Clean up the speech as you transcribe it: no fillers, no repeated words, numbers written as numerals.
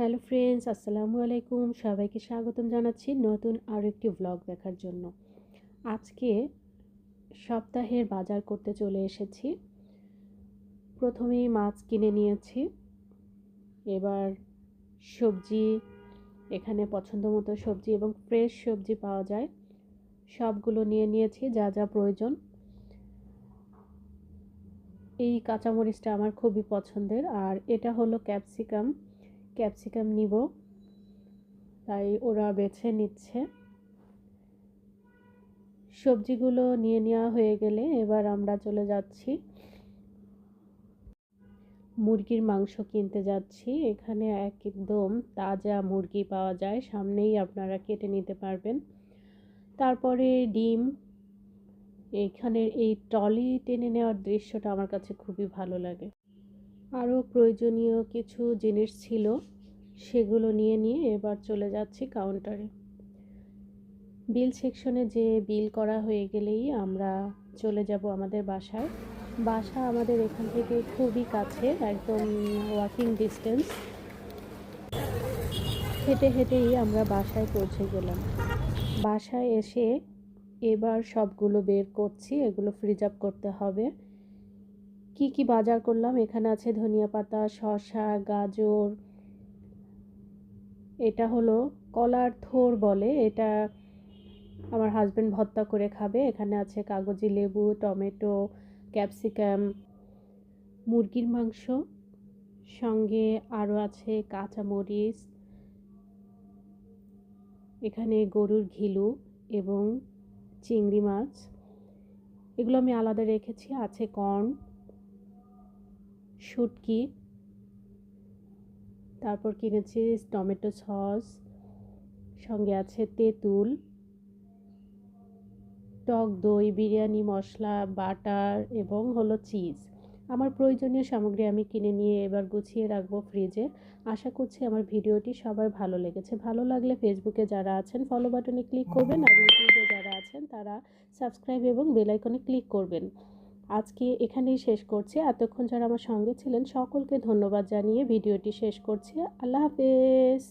Hello friends, আসসালামু আলাইকুম। সবাইকে স্বাগতম জানাচ্ছি নতুন আরও একটি ব্লগ দেখার জন্য। আজকে সপ্তাহের বাজার করতে চলে এসেছি। প্রথমেই মাছ কিনে নিয়েছি। এবার সবজি, এখানে পছন্দ মতো সবজি এবং ফ্রেশ সবজি পাওয়া যায়, সবগুলো নিয়ে নিয়েছি যা যা প্রয়োজন। এই কাঁচামরিচটা আমার খুবই পছন্দের, আর এটা হলো ক্যাপসিকাম নিব, তাই ওরা বেছে নিচ্ছে। সবজিগুলো নিয়ে নেওয়া হয়ে গেলে এবার আমরা চলে যাচ্ছি মুরগির মাংস কিনতে যাচ্ছি। এখানে একদম তাজা মুরগি পাওয়া যায়, সামনেই আপনারা কেটে নিতে পারবেন। তারপরে ডিম। এখানের এই ট্রলি টেনে নেওয়ার দৃশ্যটা আমার কাছে খুবই ভালো লাগে। আরও প্রয়োজনীয় কিছু জিনিস ছিল, সেগুলো নিয়ে এবার চলে যাচ্ছি কাউন্টারে। বিল সেকশনে যে বিল করা হয়ে গেলেই আমরা চলে যাব আমাদের বাসায়। বাসা আমাদের এখান থেকে খুবই কাছে, একদম ওয়াকিং ডিস্টেন্স। হেঁটে হেঁটেই আমরা বাসায় পৌঁছে গেলাম। বাসায় এসে এবার সবগুলো বের করছি, এগুলো ফ্রিজ আপ করতে হবে। কি কি বাজার করলাম, এখানে আছে ধনিয়া পাতা, শসা, গাজর, এটা হলো কলার থোর বলে, এটা আমার হাজব্যান্ড ভর্তা করে খাবে। এখানে আছে কাগজি লেবু, টমেটো, ক্যাপসিকাম, মুরগির মাংস, সঙ্গে আরও আছে কাঁচামরিচ, এখানে গরুর ঘিলু এবং চিংড়ি মাছ, এগুলো আমি আলাদা রেখেছি। আছে কর্ন, শুটকি, তারপর কিনেছি টমেটো সস, সঙ্গে আছে তেঁতুল, টক দই, বিরিয়ানি মশলা, বাটার এবং হলো চিজ। আমার প্রয়োজনীয় সামগ্রী আমি কিনে নিয়ে এবার গুছিয়ে রাখবো ফ্রিজে। আশা করছি আমার ভিডিওটি সবার ভালো লেগেছে। ভালো লাগলে ফেসবুকে যারা আছেন ফলো বাটনে ক্লিক করবেন, আর ইউটিউবে যারা আছেন তারা সাবস্ক্রাইব এবং বেল আইকনে ক্লিক করবেন। আজকে এখানেই শেষ করছি। এতক্ষণ যারা আমার সঙ্গে ছিলেন সকলকে ধন্যবাদ জানিয়ে ভিডিওটি শেষ করছি। আল্লাহ হাফেজ।